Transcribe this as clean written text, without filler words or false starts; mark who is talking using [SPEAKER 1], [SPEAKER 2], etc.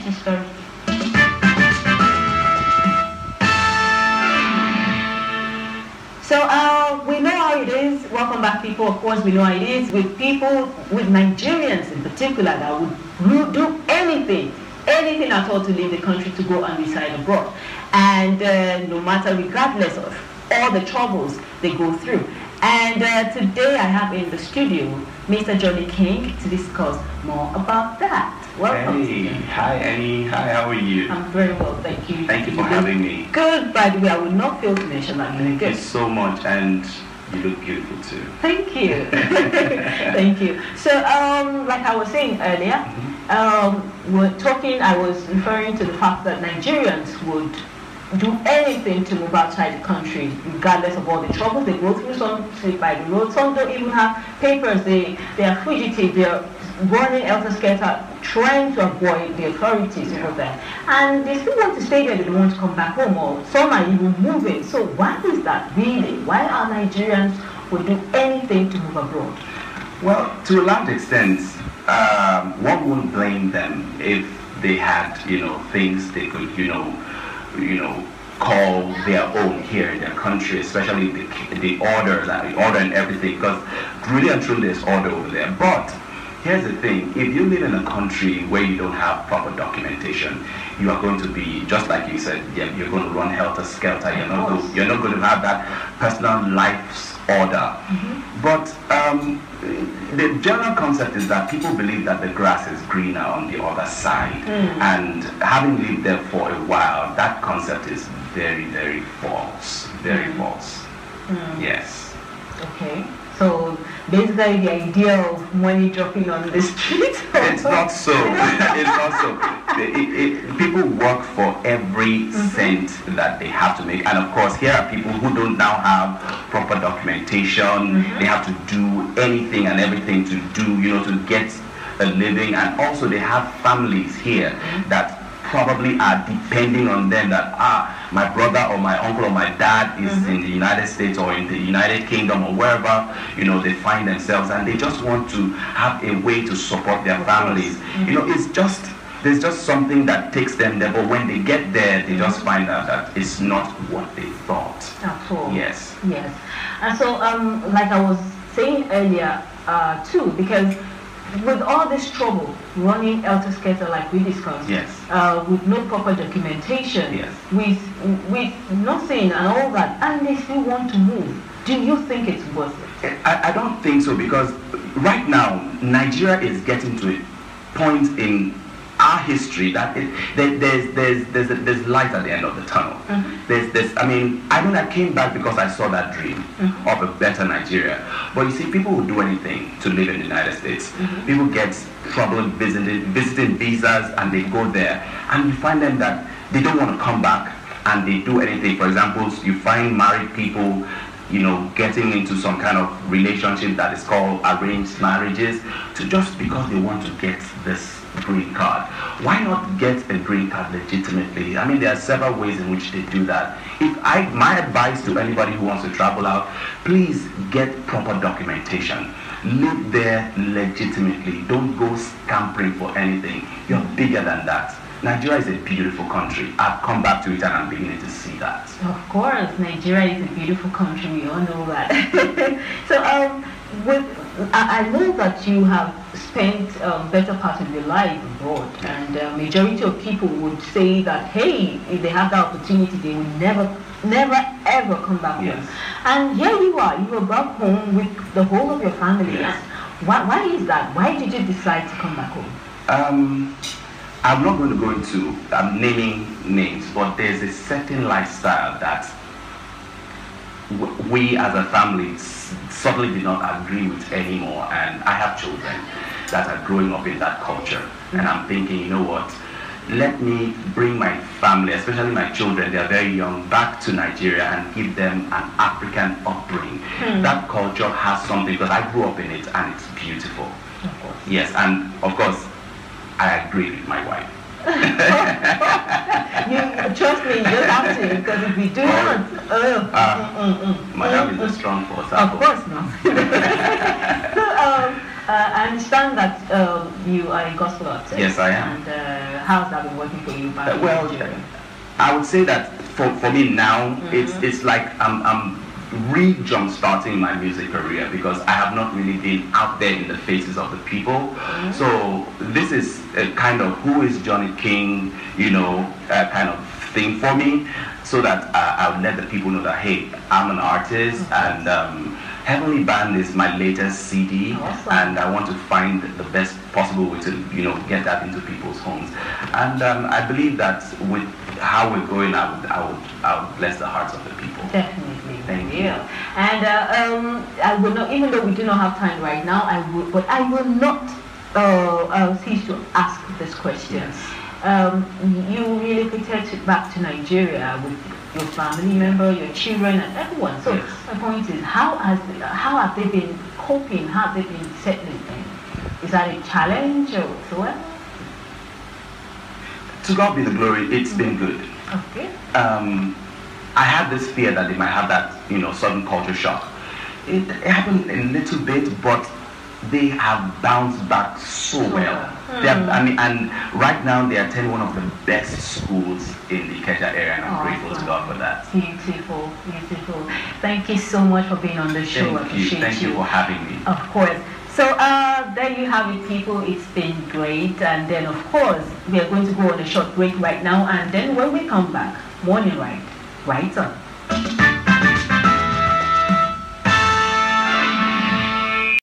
[SPEAKER 1] Sister. So we know how it is. Welcome back, people. Of course, we know how it is with people, with Nigerians in particular, that would do anything at all to leave the country to go and reside abroad. And no matter, regardless of all the troubles they go through. And today I have in the studio Mr. Johnny King to discuss more about that. Welcome.
[SPEAKER 2] Hey, hi Annie. Hi, how are you?
[SPEAKER 1] I'm very well, thank you.
[SPEAKER 2] Thank you for having me.
[SPEAKER 1] Good, by the way, I will not fail to mention that.
[SPEAKER 2] Thank you so much, and you look beautiful too.
[SPEAKER 1] Thank you. Thank you. So, like I was saying earlier, I was referring to the fact that Nigerians would do anything to move outside the country, regardless of all the troubles they go through. Some sleep by the road, some don't even have papers, they are fugitive, they are running elter-skelter, trying to avoid the authorities over there. And they still want to stay there, they don't want to come back home, or some are even moving. So why is that really? Why are Nigerians would do anything to move abroad?
[SPEAKER 2] Well, to a large extent, one wouldn't blame them if they had, things they could, call their own here in their country, especially the order and everything, because really and truly there's order over there. But here's the thing, if you live in a country where you don't have proper documentation, you are going to be, just like you said, you're going to run helter-skelter, you're not going to have that personal life's order. But the general concept is that people believe that the grass is greener on the other side. And having lived there for a while, that concept is very, very false. Very false. Yes.
[SPEAKER 1] Okay. So basically the idea of money dropping on the street?
[SPEAKER 2] It's not so. It's not so. People work for every cent that they have to make. And of course, here are people who don't now have proper documentation. They have to do anything and everything to do, to get a living. And also they have families here that probably are depending on them, that my brother or my uncle or my dad is in the United States or in the United Kingdom or wherever they find themselves, and they just want to have a way to support their families. There's just something that takes them there, but when they get there, they just find out that it's not what they thought.
[SPEAKER 1] At all.
[SPEAKER 2] Yes.
[SPEAKER 1] Yes. And so, like I was saying earlier, too, because with all this trouble, running elter-skelter like we discussed, with no proper documentation, with nothing and all that, and they still want to move, do you think it's worth it?
[SPEAKER 2] I don't think so, because right now, Nigeria is getting to a point in our history that there's light at the end of the tunnel. I came back because I saw that dream of a better Nigeria. But you see, people will do anything to live in the United States. People get trouble visiting visas, and they go there, and you find them that they don't want to come back, and they do anything. For example, you find married people getting into some kind of relationship that is called arranged marriages, just because they want to get this green card. Why not get a green card legitimately? There are several ways in which they do that. My advice to anybody who wants to travel out, please get proper documentation. Live there legitimately. Don't go scampering for anything. You're bigger than that. Nigeria is a beautiful country. I've come back to it and I'm beginning to see that.
[SPEAKER 1] Of course, Nigeria is a beautiful country. We all know that. So, I know that you have spent better part of your life abroad, and majority of people would say that, hey, if they have the opportunity, they will never ever come back home. And here you are back home with the whole of your family. Why is that? Why did you decide to come back home?
[SPEAKER 2] I'm not going to go into naming names, but there's a certain lifestyle that we as a family certainly did not agree with anymore. And I have children that are growing up in that culture. And I'm thinking, you know what? Let me bring my family, especially my children, they are very young, back to Nigeria and give them an African upbringing. That culture has something, because I grew up in it and it's beautiful.
[SPEAKER 1] Of course.
[SPEAKER 2] Yes, and of course, I agree with my wife.
[SPEAKER 1] You trust me, you just have to, because if you do not,
[SPEAKER 2] Madam is a strong force.
[SPEAKER 1] Of course not. So, I understand that you are a gospel artist.
[SPEAKER 2] Yes, I am.
[SPEAKER 1] And how's that been working for you back in
[SPEAKER 2] Well,
[SPEAKER 1] Nigeria?
[SPEAKER 2] I would say that for me now, it's like I'm re-jump starting my music career because I have not really been out there in the faces of the people. So this is a kind of who is Johnny King, you know, kind of thing for me, so that I would let the people know that, hey, I'm an artist, and Heavenly Band is my latest CD, and I want to find the best possible way to, you know, get that into people's homes. And I believe that with how we're going, I would bless the hearts of the people.
[SPEAKER 1] Definitely.
[SPEAKER 2] Thank you.
[SPEAKER 1] And I will not, even though we do not have time right now, I will not cease to ask this question.
[SPEAKER 2] Yes.
[SPEAKER 1] You relocated back to Nigeria with your family member, your children, and everyone. So
[SPEAKER 2] Yes.
[SPEAKER 1] my point is, how have they been coping? How have they been settling in? Is that a challenge or whatsoever?
[SPEAKER 2] To God be the glory, it's been good.
[SPEAKER 1] Okay.
[SPEAKER 2] I had this fear that they might have that, you know, sudden culture shock. It happened a little bit, but they have bounced back so well. They have, I mean, and right now they attend one of the best schools in the Ikeja area, and I'm grateful to God for that.
[SPEAKER 1] Beautiful, beautiful. Thank you so much for being on the show. I appreciate
[SPEAKER 2] Thank you for having me.
[SPEAKER 1] Of course. So there you have it, people. It's been great. And then, of course, we are going to go on a short break right now. And then when we come back, Morning Ride, right on.